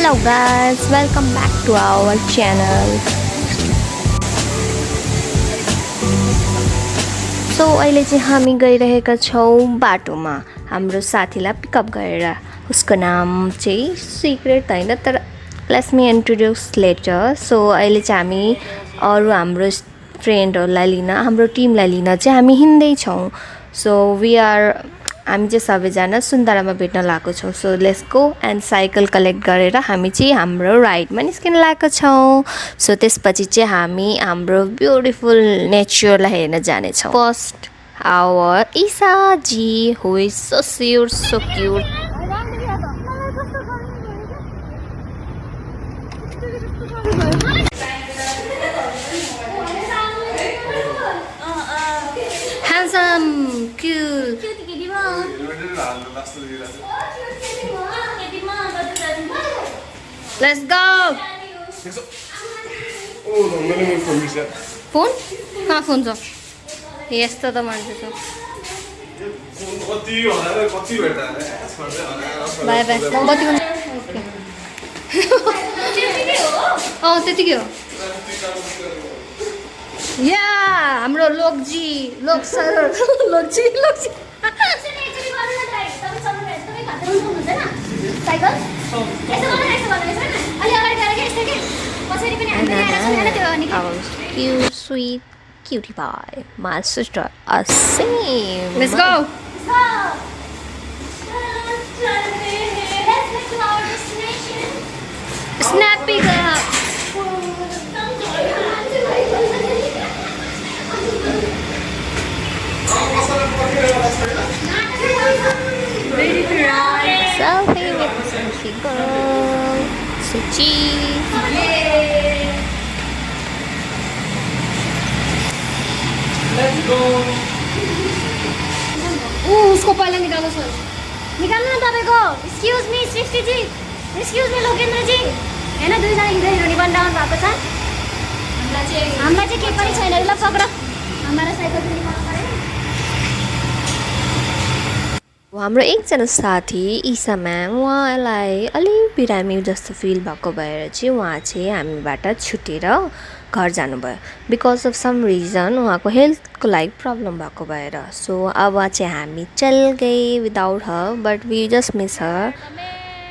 Hello guys, welcome back to our channel. So अहिले चाहिँ हामी गइरहेका छौं बाटोमा हाम्रो साथीलाई पिकअप गरेर. उसको नाम चाहिँ सिक्रेट हैन तर let's me introduce later. So अहिले चाहिँ हामी अरु हाम्रो फ्रेन्डहरुलाई लिन हाम्रो टिमलाई लिन चाहिँ हामी हिँड्दै छौं. सो हामी चाहिँ सबैजना सुन्दरामा भेट्न लागेको छौं. So let's go and cycle collect गरेर हामी चाहिँ हाम्रो राइडमा निस्किन लागेको छौं. सो त्यसपछि चाहिँ हामी हाम्रो ब्युटिफुल नेचरलाई हेर्न जाने छौं. First our Isa ji who is so sweet so cute. Handsome, cute. Let's go. Phone? कहाँ फोन छ? यस्तो त मान्छे छ. Bye bye. कति हुन्छ? ओके. त्यतिकै हो. या हाम्रो Lokji Lok sir Lokji cute sweet cutie pie. My sister are same. Let's go. Snappy girl. Ready to ride. Selfie with selfie girl. So cheese. Let's go. उसको पहिला निकाल्नु सर. निकाल्नु न तपाईको. Excuse me Srishti ji. Excuse me Lokendra जी. हैन दुई जना हिँड्दै बन्दाउन भएको छ. हामीलाई चाहिँ के पनि छैन. ल पक्र. हाम्रो साइकल पनि हाम्रो एकजना साथी ईसा म्याम उहाँलाई अलि बिरामी जस्तो फिल भएको भएर चाहिँ उहाँ चाहिँ हामीबाट छुटेर घर जानुभयो. बिकज अफ सम रिजन उहाँको हेल्थको लागि प्रब्लम भएको भएर. सो अब चाहिँ हामी चल गए without her but we just miss her.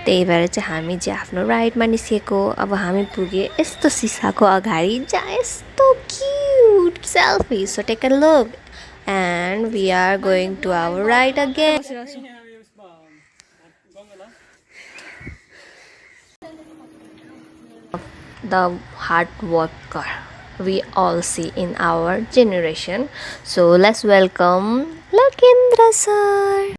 त्यही भएर चाहिँ हामी चाहिँ आफ्नो राइडमा निस्केको. अब हामी पुगे यस्तो सिसाको अगाडि जहाँ यस्तो cute selfie. So take a look and we are going to our ride again. The hard worker we all see in our generation. So let's welcome Lakendra sir.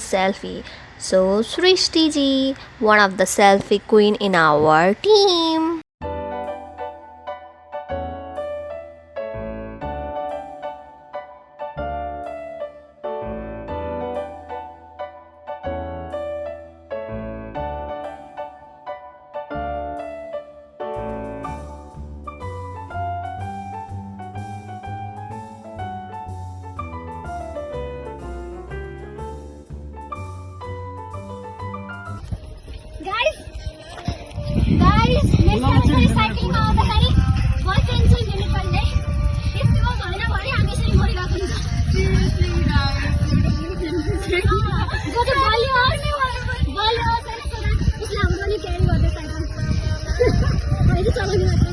Selfie. So Srishti ji, one of the selfie queen in our team. Guys, next time cycling आउँदाखेरि first tension लिनु पर्ने. त्यस्तो भएन भने हामी यसरी मरिरहेको हुन्छ. Seriously guys. जो चाहिँ बलियो छैन सो उसले हाम्रो नि क्यारी गर्दै साइकल. अहिले चलाउने मात्र.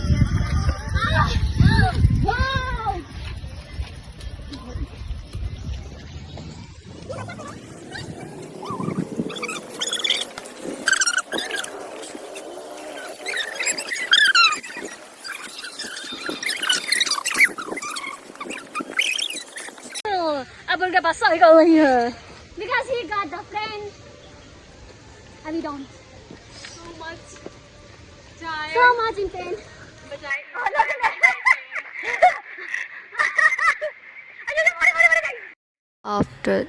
Abang got cycle here because he got the friend and we don't. So much tired. So much in pain. But I. Oh, look at that.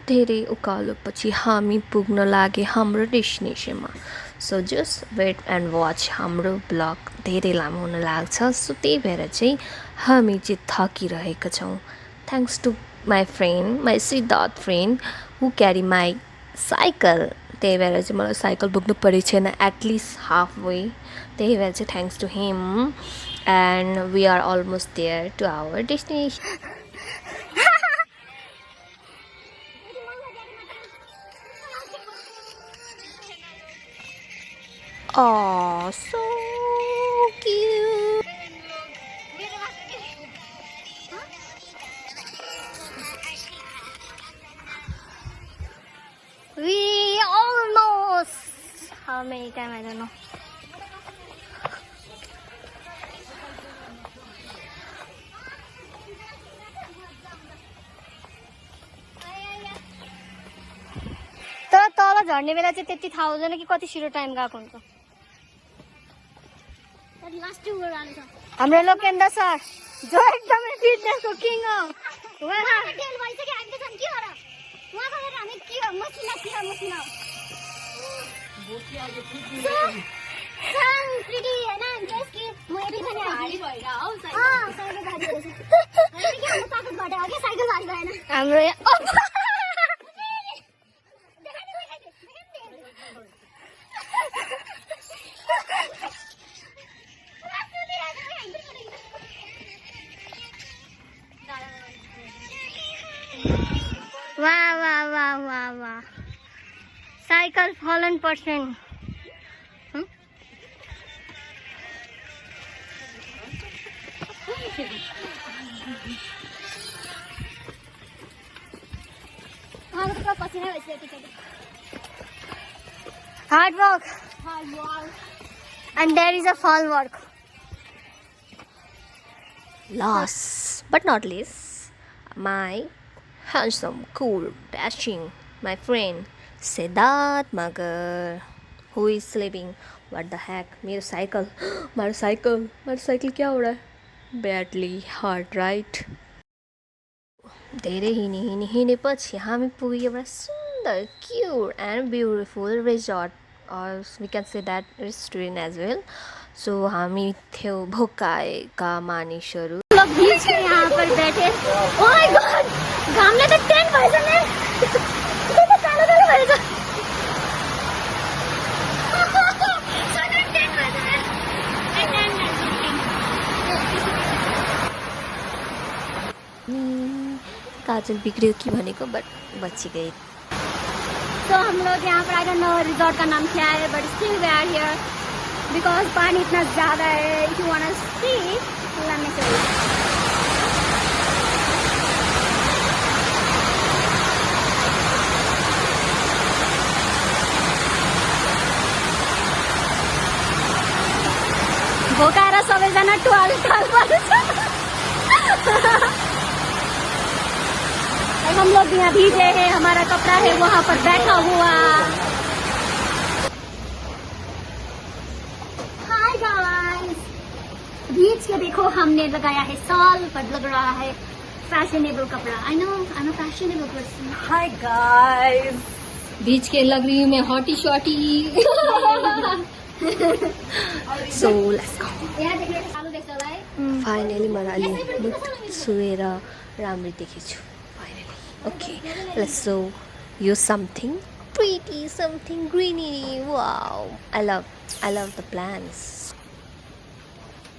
धेरै उकालोपछि हामी पुग्न लागे हाम्रो डेस्टिनेसनमा. So just wait and watch. हाम्रो ब्लग धेरै लामो हुन लाग्छ, सो त्यही भएर चाहिँ हामी चाहिँ थकिरहेका छौँ. Thanks to my friend, my Siddharth friend who carry my cycle. त्यही भएर चाहिँ मलाई साइकल बोक्नु परेको छैन एटलिस्ट हाफ वे. त्यही भएर चाहिँ thanks to him. And we are almost there to our destination. Oh, so cute. We almost. How many times? I don't know. तर तल झर्ने बेला चाहिँ त्यति थाहा हुँदैन कि कति छिटो टाइम गएको हुन्छ. हाम्रो लोकेन्द्र सर जो एकदमै फिटनेसको किङ हो. हाम्रो वाह वाह वाह वाह वाह. साइकल फलन person. Hard work. And there is a fall work. Last but not least, my handsome, cool, dashing, my friend Siddharth Magar, who is sleeping. What the heck? मेरो साइकल क्या हो रहा है? Badly hurt, right? धेरै हिँडेपछि हामी पुग्यौँ एउटा सुन्दर, cute and beautiful resort, or we can say that restaurant as well. So हामी थियो भोकाएका मानिसहरू. लोग बीच में यहाँ पर बैठे. Oh my God! घामले त टेन भएछ नि. त्यो त कालो भएछ. काजल बिग्रियो कि भनेको बट बची गई. तो हम लोग यहाँ पर, आई डोंट नो रिजॉर्ट का नाम क्या है, but still we are here because पानी इतना ज़्यादा है. If you want to see, let me show you. भोकाएर सबैजना टुवाल पर्छ. हम लोग यहाँ भीगे हैं, हमारा कपड़ा है वहाँ पर बैठा हुआ. हाय गाइस, बीच के देखो हमने लगाया है सॉल, पर लग रहा है फैशनेबल कपड़ा. I know I am a fashionable person. Hi guys, बीच के लग रही हूँ मैं hottie shorty. So let's go. Finally मलाई अलि मुख छुएर राम्ररी देखेछु. Okay, let's show you something pretty, something greeny. Wow, I love the plants.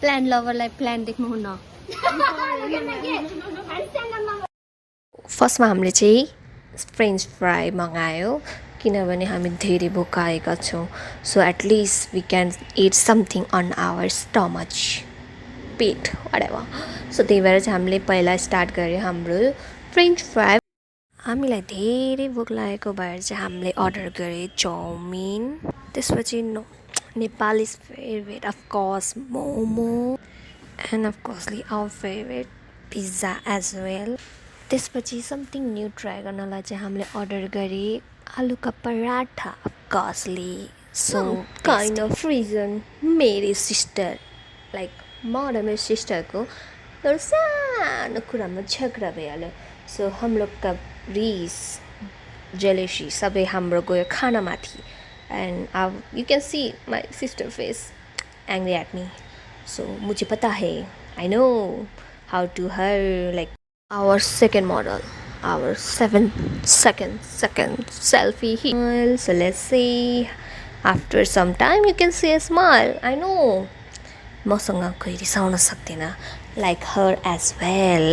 Plant lover like plant देख्नु हुन्न. फर्स्टमा हामीले चाहिँ फ्रेन्च फ्राई मगायो किनभने हामी धेरै भोकाएका छौँ. So at least we can eat something on our stomach, पेट, whatever. सो त्यही भएर चाहिँ हामीले पहिला स्टार्ट गर्यो हाम्रो फ्रेन्च फ्राई. हामीलाई धेरै भोक लागेको भएर चाहिँ हामीले अर्डर गरे चाउमिन. त्यसपछि Nepal is favourite of course momo, and of coursely our favourite pizza as well. त्यसपछि समथिङ न्यू ट्राई गर्नलाई चाहिँ हामीले अर्डर गरे आलुका paratha of coursely. So kind of reason मेरो सिस्टर, लाइक म र मेरो सिस्टरको एउटा सानो कुरामा झगडा भइहाल्यो. सो हम लोग का रीस jealousy सबै हाम्रो गयो खानामाथि and you can see my sister face angry at me so मुझे पता है I know how to her like our second model our 7 second selfie here so let's see after some time you can see a smile I know मसँग कोही रिसाउन सक्दैन like her as well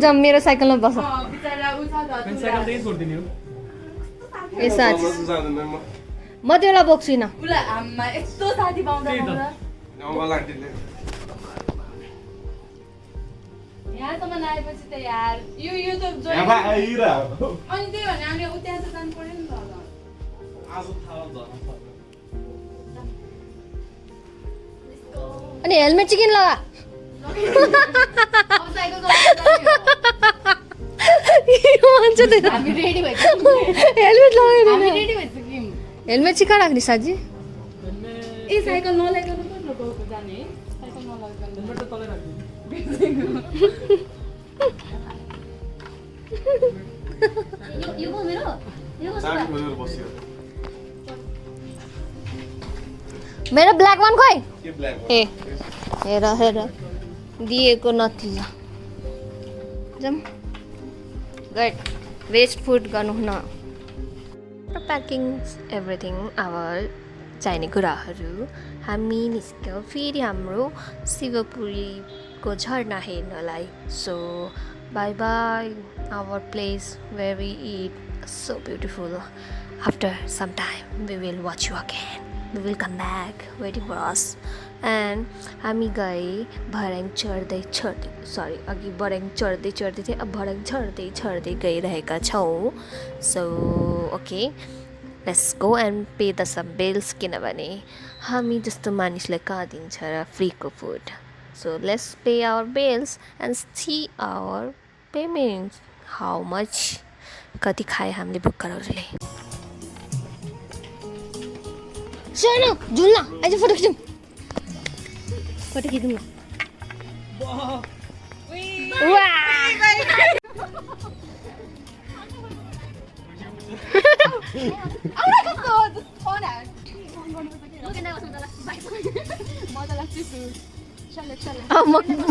जम मेरो साइकलमा बस ए साथी म त्यसलाई बोक्छु न यहाँसम्म आएपछि त यार यो त अनि त्यही भने हामी उता त जानु पर्यो नि अनि हेलमेट चाहिँ किन लगा हामी रेडी भइसक्यौँ हेलमेट लगाएर हामी रेडी भइसक्यौँ हेलमेट चाहिँ कहाँ राख्ने साथी ए साइकल नलाइकन पनि नगएको जाने है साइकल नलाइकन हेलमेट त तलै राख्नु यो मेरो मेरो ब्ल्याक वान खोइ ए हेर हेर दिएको नतिजा जाम गुड वेस्ट फुड गर्नु न प्याकिङ एभ्रिथिङ अब चाहिने कुराहरू हामी निस्क्यौँ फेरि हाम्रो शिवपुरीको झरना हेर्नलाई so bye bye our place where we eat so beautiful after some time we will watch you again we will come back waiting for us and हामी गए भर्याङ चढ्दै अघि भर्याङ चढ्दै थिएँ अब भर्याङ चढ्दै गइरहेका छौँ so okay let's go and pay the some bills किनभने हामी जस्तो मानिसलाई कहाँ दिन्छ र फ्रीको food so let's pay our bills and see our payment how much कति खाए हामीले भुक्करहरूले Shana, Julna, I just photo खिचौँ न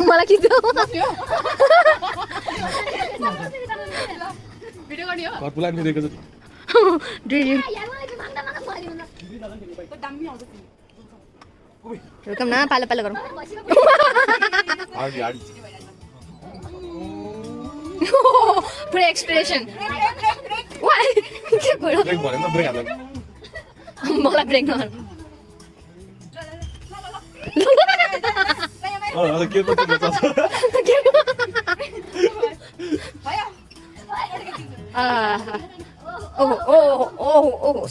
मलाई खिच्यो भिडियो गर्ने हो घर पुलान दिएको छ रुकम न पालो पालो गरौँ पुरै एक्सप्रेसन के भयो ब्रेक भने त ब्रेक हाल्दैन मलाई ब्रेक नगर के त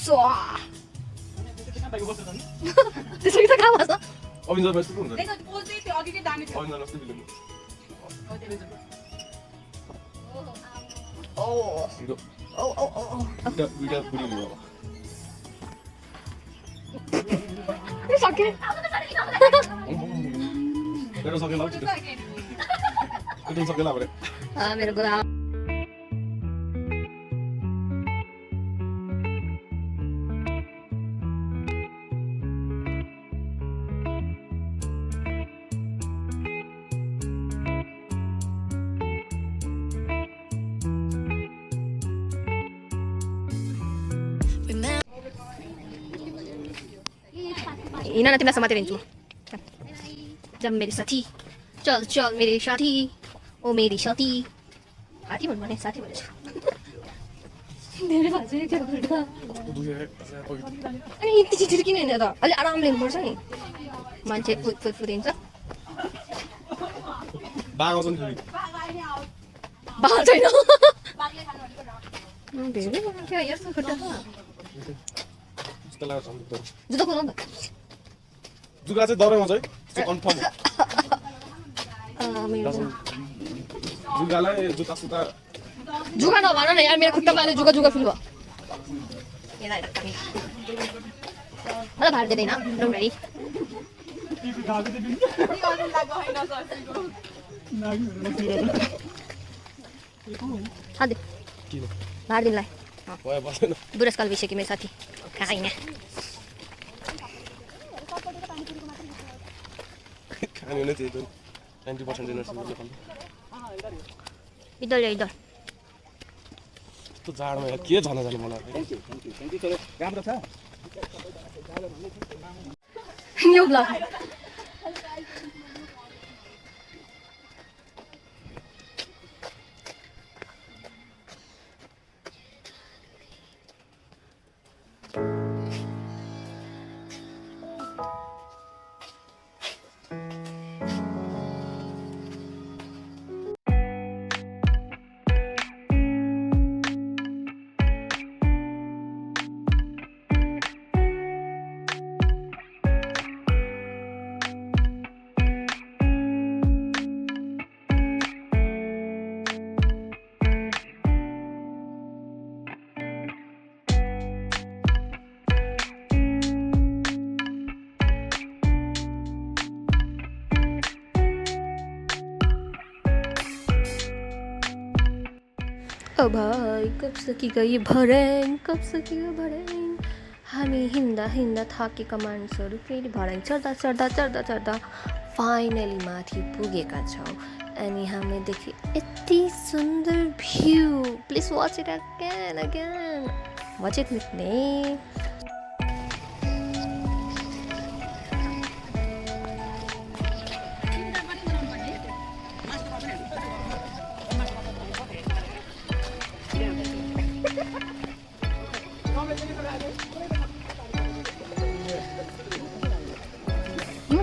सो त्यसरी त कहाँ बस्छ अविन्द बस्नु हुन्छ त्यो अघि के दामी थियो अविन्द नस्ति बिल्नु भिडियो बुढी लियो सक्यो मेरो सकेला हो छिटो कुन सकेला भने मेरो कुरा हिँड न तिमीलाई समातेर हिँड्छु म जम मेरी साथी चल चल मेरी साथी ओ मेरी साथी साथी भन्नु भने साथी भन्छु अनि यति छिटो किन हिँड्यो त अलि आराम लिनुपर्छ नि मान्छे फुदिन्छ बाघ आउँछ नि बाघ छैन धेरै थियो यस्तो खुट्टा जुत्ता खोल न जुगा चाहिँ दराइ आउँछ है त्यो कन्फर्म हो जुगालाई जुत्ता सुत्ता जुगा नभन न यार, मेरो खुट्टामा जुगा जुगा फिल भयो। मलाई भार दिँदैन डोन्ट वरी। भार दिनलाई बुढेसकाल भइसक्यो मेरो साथी कहाँ यहाँ खाने नै त्यही त 90% एनर्जी इधर ल्याउ इधर। यस्तो जाडोमा यार के झन जानु मलाई राम्रो छ यो ब्लग ओ भाइ कब सकिएगा ये भर्याङ, कब सकिएगा भर्याङ। हामी हिँड्दा हिँड्दा थाकेका मानिसहरू फेरि भर्याङ चढ्दा चढ्दा चढ्दा चढ्दा फाइनली माथि पुगेका छौँ। अनि हामीले देखे यति सुन्दर view. Please watch it again again, watch it with me.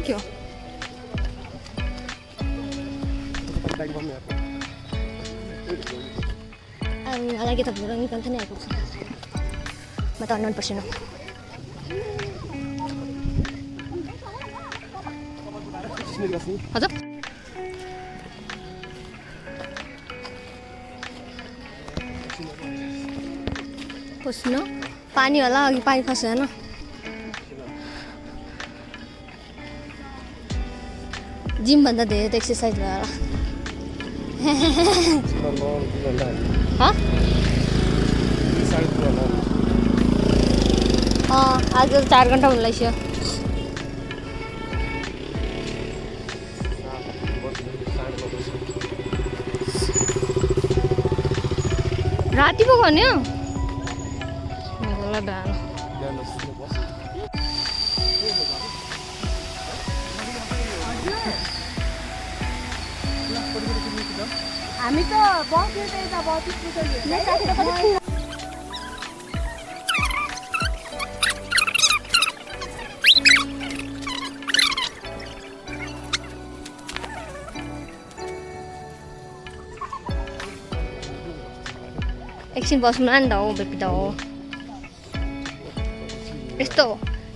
क्या मलाई के त भुरा निकाल्छ नि आइपुग्छ। म त अनन पर्सेन हजुर। पस्नु पानी होला, अघि पानी खस्यो होइन। जिमभन्दा धेरै त एक्सर्साइज भयो होला। आज 4 घन्टा हुन लाग्यो। राति पो भन्यो होला बिहान। हामी त बस्यो त यता 32 पुग्यो। एकछिन बस्नु न त हो बेपी त हो। यस्तो हो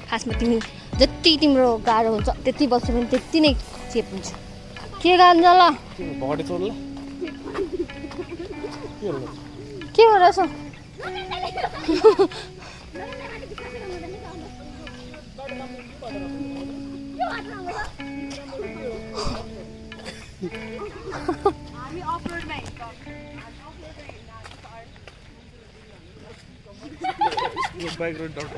खासमा, तिमी जति तिम्रो गाह्रो हुन्छ त्यति बस्यो भने त्यति नै चेप हुन्छ। के गान्छ ल के हो रहेछ? बाइक रोड डट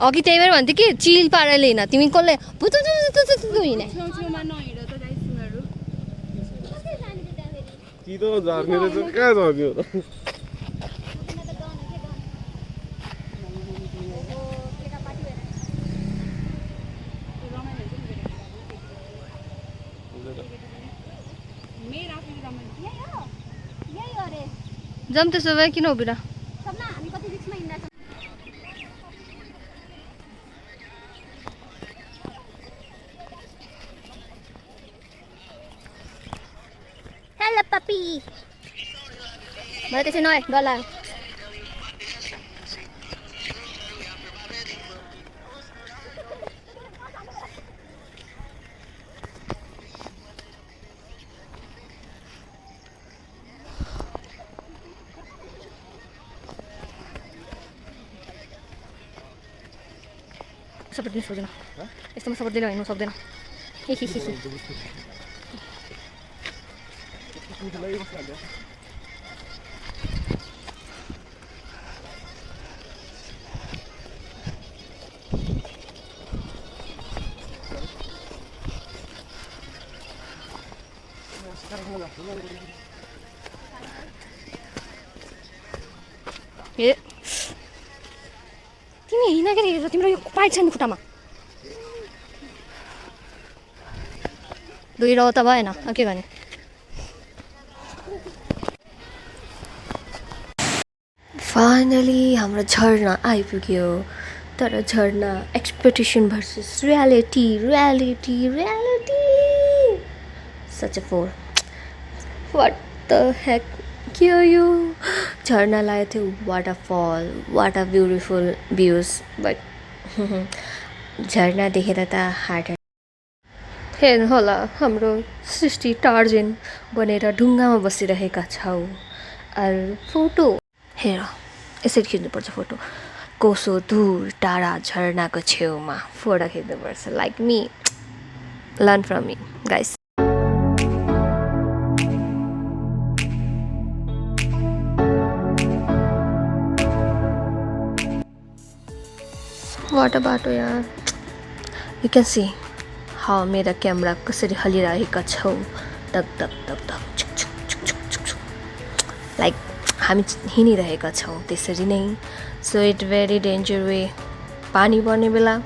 अघि त्यही भएर भन्थ्यो कि चिल पाराले हिँड, तिमी कसले हिँडे छेउछेउमा नहिँड त गाइसहरू। चितो झर्ने रहेछ, कहाँ झर्ने हो र? जाम त्यसो भए किन उभिरा? Hello puppy. मलाई त्यसै नआए डर लाग्यो। सपोर्ट दिनु सक्दैन यस्तोमा सपोर्ट दिएर हिँड्नु सक्दैन ए तिमी हिँड्दाखेरि तिम्रो यो पाइट छ नि खुट्टामा धोइरह त भएन के गर्ने फाइनली हाम्रो झर्ना आइपुग्यो तर झर्ना expectation versus reality such a for what the heck के हो यो झर्ना लागेको थियो waterfall what a beautiful views but झर्ना देखेर त हार्ट हेर्नु होला हाम्रो सृष्टि टार्जन बनेर ढुङ्गामा बसिरहेका छौँ अरू फोटो हेर यसरी खिच्नुपर्छ फोटो कोसो दूर टाढा झर्नाको छेउमा फोटो खिच्नुपर्छ like me learn from me guys what बाटो यार यु क्यान सी हाउ मेरा क्यामेरा कसरी हलिरहेका छौँ धक धक धक धक छुक छुक छुक छुक छुक छुक लाइक हामी हिँडिरहेका छौँ त्यसरी नै so it very danger way पानी पर्ने बेला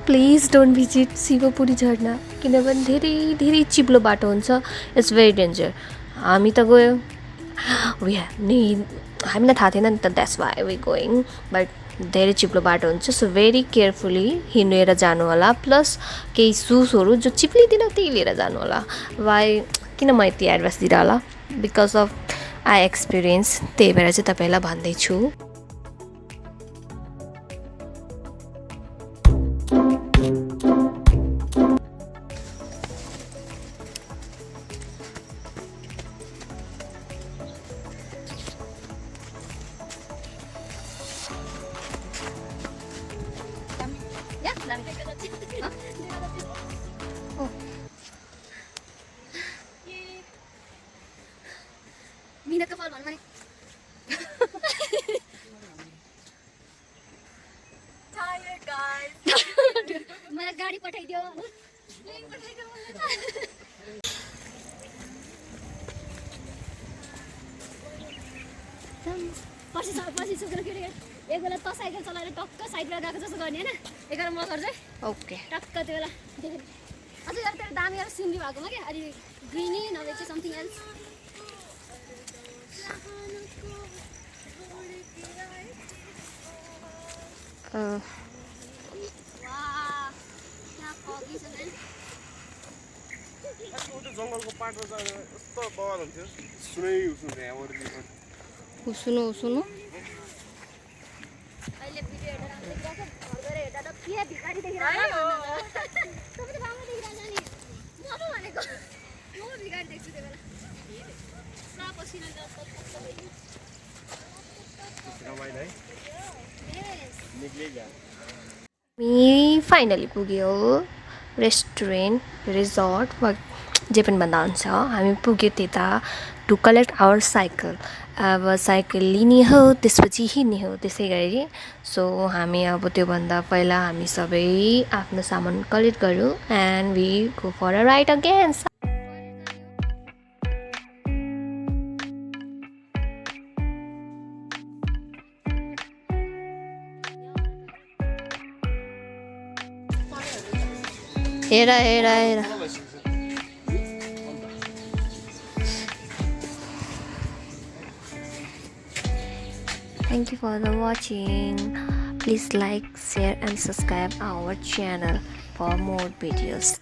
प्लिज डोन्ट भिजिट शिवपुरी झर्ना किनभने धेरै धेरै चिप्लो बाटो हुन्छ इट्स भेरी डेन्जर हामी त गयो हामीलाई थाहा थिएन नि त that's why we going but धेरै चिप्लो बाटो हुन्छ सो भेरी केयरफुली हिँडेर जानु होला प्लस केही सुजहरू जो चिप्लिँदैन त्यही लिएर जानु होला वाइ किन म यति एडभाइस दिँदा होला बिकज अफ आई एक्सपिरियन्स त्यही भएर चाहिँ तपाईँलाई भन्दैछु मिहिनेतको फल भन्नु मलाई गाडी पठाइदियो पछि सुकेर केटी एक बेला त साइकल चलाएर टक्क साइडमा गएको जस्तो गर्ने होइन एघार म गर्छ ओके टक्क त्यो बेला अझ यार तेरो दामी यार सिन्डी भएकोमा क्या अलि ग्रिनी नभए चाहिँ समथिङ एल्स जङ्गलको पाटो त यस्तो बवाल हुन्थ्यो सुनै सुन्नु अहिले भिडियो हेरेर घर गएर हेर्दा त के भिखारी देखिरहेको तपाईँ त राम्रो देखिरहेको नि म पो भनेको म भिखारी देख्छु त्यो बेला पुरा पसिना हामी फाइनली पुग्यो रेस्टुरेन्ट रिजोर्ट वा जे पनि भन्दा हुन्छ हामी पुग्यो त्यता टु कलेक्ट आवर साइकल अब साइकल लिने हो त्यसपछि हिँड्ने हो त्यसै गरी सो हामी अब त्योभन्दा पहिला हामी सबै आफ्नो सामान कलेक्ट गऱ्यौँ and we go for a ride again हेर Thank you for the watching. Please like, share and subscribe our channel for more videos.